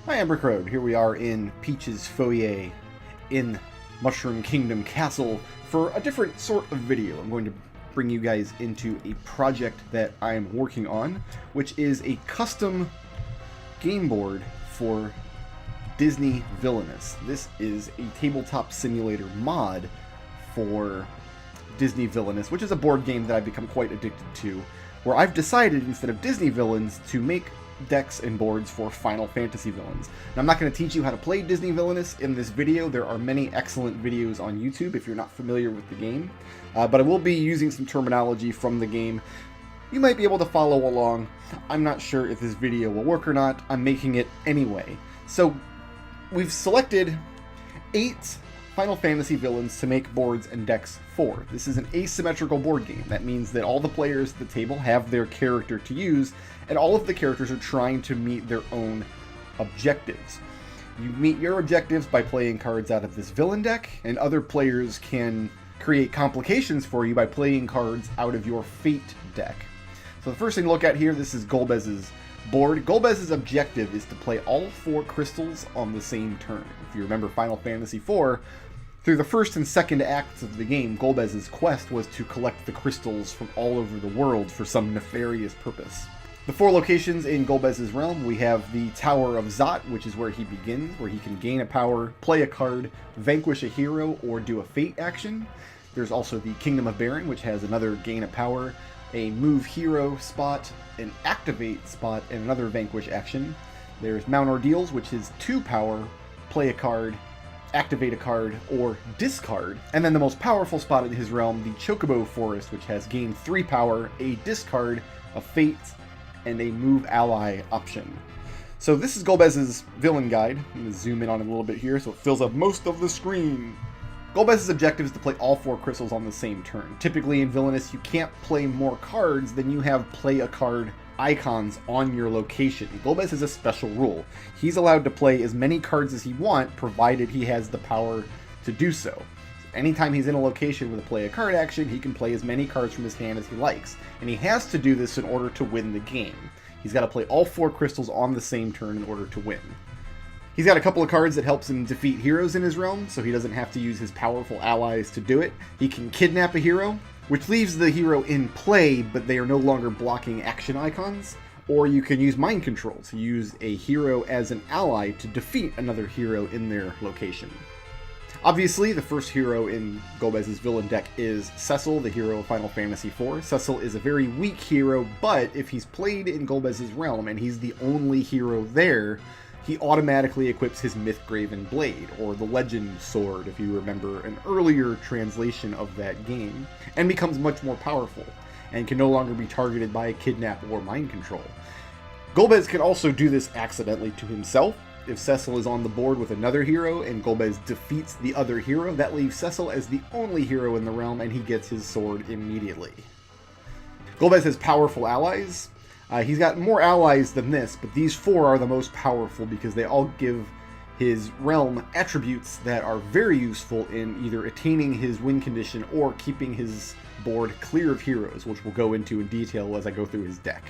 Hi, I'm Brickroad. Here we are in Peach's Foyer in Mushroom Kingdom Castle for a different sort of video. I'm going to bring you guys into a project that I am working on, which is a custom game board for Disney Villainous. This is a tabletop simulator mod for Disney Villainous, which is a board game that I've become quite addicted to, where I've decided, instead of Disney villains, to make decks and boards for Final Fantasy villains. Now, I'm not going to teach you how to play Disney Villainous in this video. There are many excellent videos on YouTube if you're not familiar with the game, but I will be using some terminology from the game. You might be able to follow along. I'm not sure if this video will work or not. I'm making it anyway. So we've selected 8 Final Fantasy villains to make boards and decks for. This is an asymmetrical board game. That means that all the players at the table have their character to use, and all of the characters are trying to meet their own objectives. You meet your objectives by playing cards out of this villain deck, and other players can create complications for you by playing cards out of your fate deck. So the first thing to look at here, this is Golbez's board. Golbez's objective is to play all 4 crystals on the same turn. If you remember Final Fantasy IV, through the first and second acts of the game, Golbez's quest was to collect the crystals from all over the world for some nefarious purpose. The 4 locations in Golbez's realm, we have the Tower of Zot, which is where he begins, where he can gain a power, play a card, vanquish a hero, or do a fate action. There's also the Kingdom of Baron, which has another gain a power, a move hero spot, an activate spot, and another vanquish action. There's Mount Ordeals, which is 2 power, play a card, activate a card, or discard. And then the most powerful spot in his realm, the Chocobo Forest, which has gained 3 power, a discard, a fate, and a move ally option. So this is Golbez's villain guide. I'm going to zoom in on it a little bit here so it fills up most of the screen. Golbez's objective is to play all 4 crystals on the same turn. Typically in Villainous, you can't play more cards than you have play a card icons on your location. Golbez has a special rule. He's allowed to play as many cards as he wants, provided he has the power to do so. Anytime he's in a location with a play a card action, he can play as many cards from his hand as he likes. And he has to do this in order to win the game. He's got to play all 4 crystals on the same turn in order to win. He's got a couple of cards that helps him defeat heroes in his realm, so he doesn't have to use his powerful allies to do it. He can kidnap a hero, which leaves the hero in play, but they are no longer blocking action icons. Or you can use mind control to use a hero as an ally to defeat another hero in their location. Obviously, the first hero in Golbez's villain deck is Cecil, the hero of Final Fantasy IV. Cecil is a very weak hero, but if he's played in Golbez's realm and he's the only hero there, he automatically equips his Mythgraven Blade, or the Legend Sword, if you remember an earlier translation of that game, and becomes much more powerful, and can no longer be targeted by a kidnap or mind control. Golbez can also do this accidentally to himself. If Cecil is on the board with another hero and Golbez defeats the other hero, that leaves Cecil as the only hero in the realm, and he gets his sword immediately. Golbez has powerful allies. He's got more allies than this, but these 4 are the most powerful because they all give his realm attributes that are very useful in either attaining his win condition or keeping his board clear of heroes, which we'll go into in detail as I go through his deck.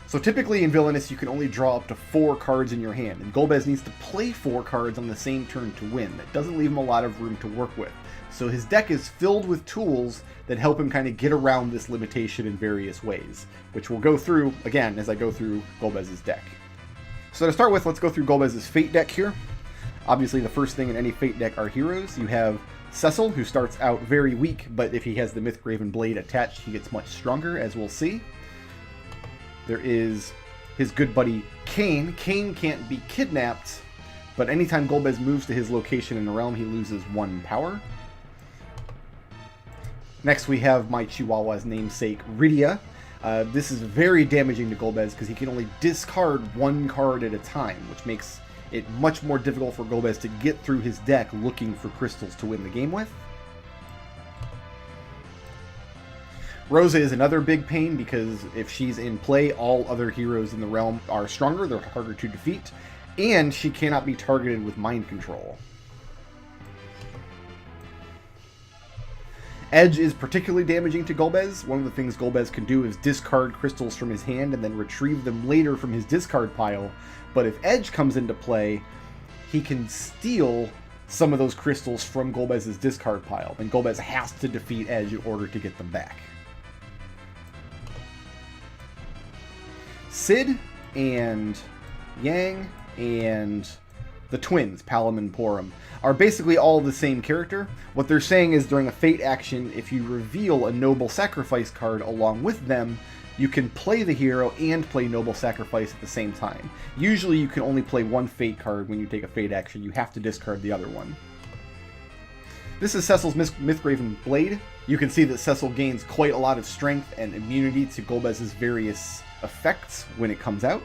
So typically in Villainous, you can only draw up to 4 cards in your hand, and Golbez needs to play 4 cards on the same turn to win. That doesn't leave him a lot of room to work with. So his deck is filled with tools that help him kind of get around this limitation in various ways, which we'll go through, again, as I go through Golbez's deck. So to start with, let's go through Golbez's Fate deck here. Obviously, the first thing in any Fate deck are heroes. You have Cecil, who starts out very weak, but if he has the Mythgraven Blade attached, he gets much stronger, as we'll see. There is his good buddy Kain. Kain can't be kidnapped, but anytime Golbez moves to his location in the realm, he loses 1 power. Next, we have my Chihuahua's namesake, Rydia. This is very damaging to Golbez because he can only discard 1 card at a time, which makes it much more difficult for Golbez to get through his deck looking for crystals to win the game with. Rosa is another big pain because if she's in play, all other heroes in the realm are stronger, they're harder to defeat, and she cannot be targeted with mind control. Edge is particularly damaging to Golbez. One of the things Golbez can do is discard crystals from his hand and then retrieve them later from his discard pile, But if Edge comes into play, he can steal some of those crystals from Golbez's discard pile, and Golbez has to defeat Edge in order to get them back. Sid and Yang and the twins, Palom and Porum, are basically all the same character. What they're saying is during a fate action, if you reveal a Noble Sacrifice card along with them, you can play the hero and play Noble Sacrifice at the same time. Usually you can only play one fate card when you take a fate action. You have to discard the other one. This is Cecil's Mythgraven Blade. You can see that Cecil gains quite a lot of strength and immunity to Golbez's various effects when it comes out.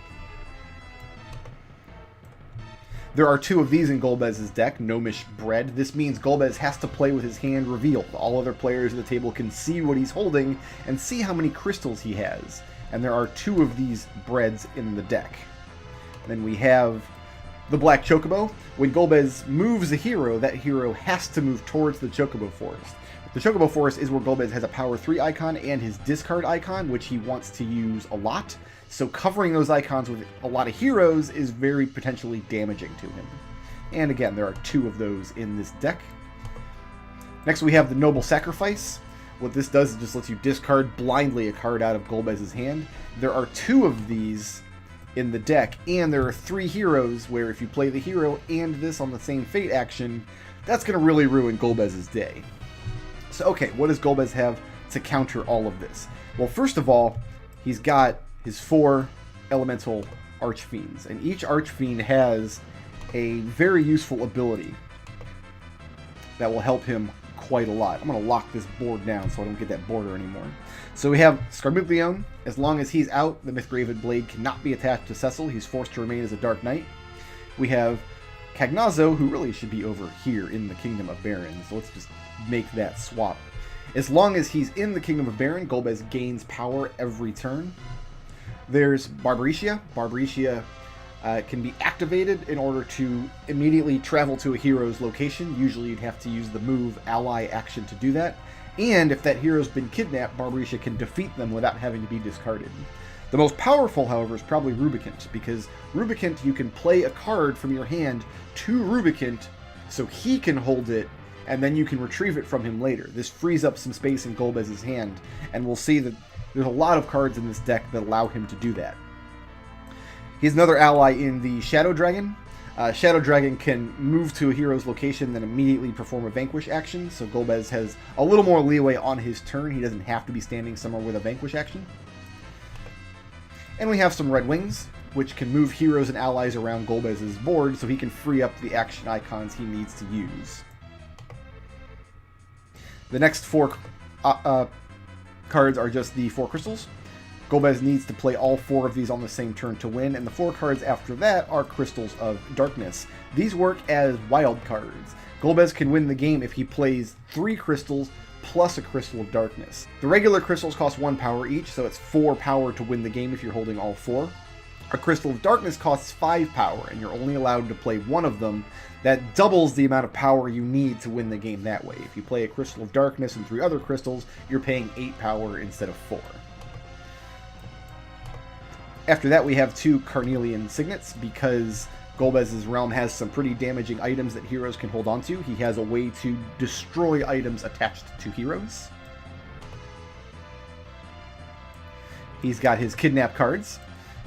There are two of these in Golbez's deck, Gnomish Bread. This means Golbez has to play with his hand revealed. All other players at the table can see what he's holding and see how many crystals he has. And there are two of these breads in the deck. Then we have the Black Chocobo. When Golbez moves a hero, that hero has to move towards the Chocobo Forest. The Chocobo Forest is where Golbez has a Power 3 icon and his discard icon, which he wants to use a lot. So covering those icons with a lot of heroes is very potentially damaging to him. And again, there are two of those in this deck. Next we have the Noble Sacrifice. What this does is just lets you discard blindly a card out of Golbez's hand. There are two of these in the deck, and there are three heroes where if you play the hero and this on the same fate action, that's going to really ruin Golbez's day. So okay, what does Golbez have to counter all of this? Well, first of all, he's got his 4 elemental Archfiends, and each Archfiend has a very useful ability that will help him quite a lot. I'm going to lock this board down so I don't get that border anymore. So we have Scarmuglione. As long as he's out, the Mythgraven Blade cannot be attached to Cecil. He's forced to remain as a Dark Knight. We have Cagnazzo, who really should be over here in the Kingdom of Barons. So let's just make that swap. As long as he's in the Kingdom of Baron, Golbez gains power every turn. There's Barbarecia. Barbarecia can be activated in order to immediately travel to a hero's location. Usually you'd have to use the move ally action to do that. And if that hero's been kidnapped, Barbarecia can defeat them without having to be discarded. The most powerful, however, is probably Rubicant, because Rubicant, you can play a card from your hand to Rubicant so he can hold it, and then you can retrieve it from him later. This frees up some space in Golbez's hand, and we'll see that there's a lot of cards in this deck that allow him to do that. He's another ally in the Shadow Dragon. Shadow Dragon can move to a hero's location, then immediately perform a Vanquish action, so Golbez has a little more leeway on his turn. He doesn't have to be standing somewhere with a Vanquish action. And we have some Red Wings, which can move heroes and allies around Golbez's board so he can free up the action icons he needs to use. The next 4 cards are just the 4 crystals. Golbez needs to play all 4 of these on the same turn to win, and the 4 cards after that are Crystals of Darkness. These work as wild cards. Golbez can win the game if he plays 3 crystals plus a Crystal of Darkness. The regular crystals cost 1 power each, so it's 4 power to win the game if you're holding all 4. A Crystal of Darkness costs 5 power, and you're only allowed to play 1 of them. That doubles the amount of power you need to win the game that way. If you play a Crystal of Darkness and 3 other crystals, you're paying 8 power instead of 4. After that, we have 2 Carnelian Signets, because Golbez's realm has some pretty damaging items that heroes can hold on to. He has a way to destroy items attached to heroes. He's got his Kidnap cards.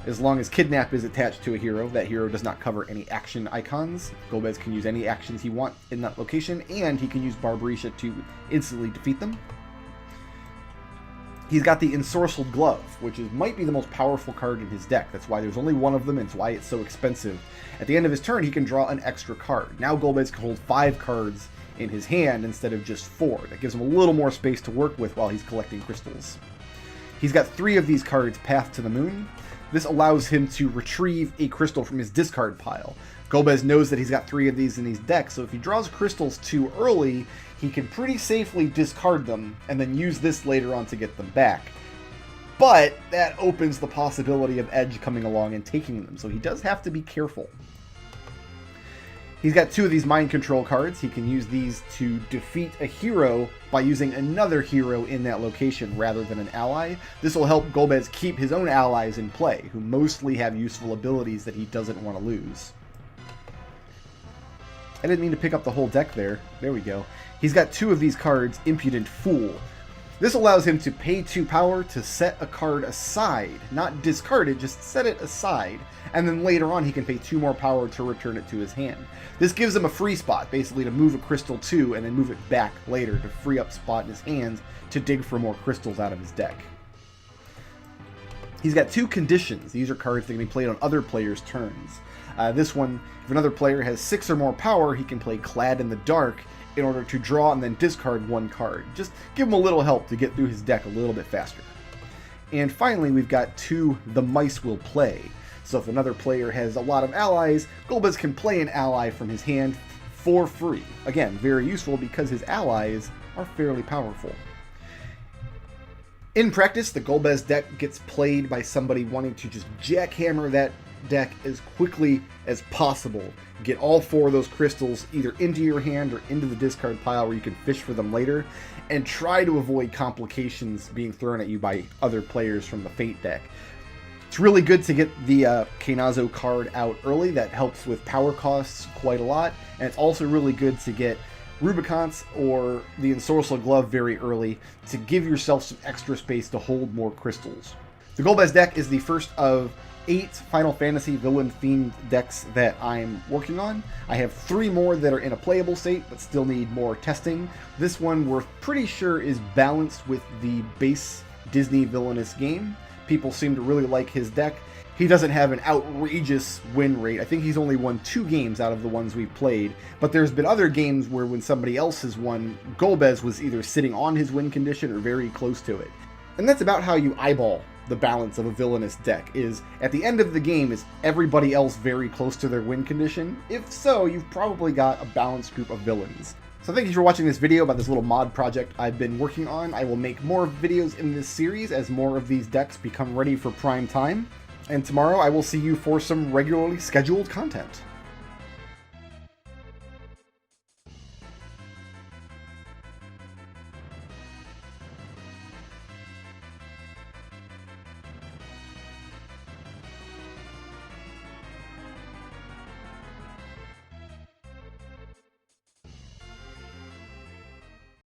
As long as Kidnap is attached to a hero, that hero does not cover any action icons. Golbez can use any actions he wants in that location, and he can use Barbarecia to instantly defeat them. He's got the Ensorcelled Glove, which might be the most powerful card in his deck. That's why there's only 1 of them, and it's why it's so expensive. At the end of his turn, he can draw an extra card. Now Golbez can hold 5 cards in his hand instead of just 4. That gives him a little more space to work with while he's collecting crystals. He's got 3 of these cards, Path to the Moon. This allows him to retrieve a crystal from his discard pile. Golbez knows that he's got 3 of these in his deck, so if he draws crystals too early, he can pretty safely discard them and then use this later on to get them back. But that opens the possibility of Edge coming along and taking them, so he does have to be careful. He's got 2 of these mind control cards. He can use these to defeat a hero by using another hero in that location rather than an ally. This will help Golbez keep his own allies in play, who mostly have useful abilities that he doesn't want to lose. I didn't mean to pick up the whole deck there. There we go. He's got 2 of these cards, Impudent Fool. This allows him to pay 2 power to set a card aside. Not discard it, just set it aside. And then later on he can pay 2 more power to return it to his hand. This gives him a free spot, basically to move a crystal 2 and then move it back later to free up spot in his hands to dig for more crystals out of his deck. He's got 2 conditions. These are cards that can be played on other players' turns. This one, if another player has 6 or more power, he can play Clad in the Dark in order to draw and then discard 1 card. Just give him a little help to get through his deck a little bit faster. And finally, we've got 2 The Mice Will Play. So if another player has a lot of allies, Golbez can play an ally from his hand for free. Again, very useful because his allies are fairly powerful. In practice, the Golbez deck gets played by somebody wanting to just jackhammer that deck as quickly as possible. Get all 4 of those crystals either into your hand or into the discard pile where you can fish for them later, and try to avoid complications being thrown at you by other players from the Fate deck. It's really good to get the Keinazo card out early. That helps with power costs quite a lot, and it's also really good to get Rubicons or the Ensorcel Glove very early to give yourself some extra space to hold more crystals. The Golbez deck is the first of 8 Final Fantasy villain-themed decks that I'm working on. I have 3 more that are in a playable state, but still need more testing. This one we're pretty sure is balanced with the base Disney Villainous game. People seem to really like his deck. He doesn't have an outrageous win rate. I think he's only won 2 games out of the ones we've played, but there's been other games where when somebody else has won, Golbez was either sitting on his win condition or very close to it. And that's about how you eyeball the balance of a villainous deck, is at the end of the game, is everybody else very close to their win condition? If so, you've probably got a balanced group of villains. So thank you for watching this video about this little mod project I've been working on. I will make more videos in this series as more of these decks become ready for prime time. And tomorrow I will see you for some regularly scheduled content.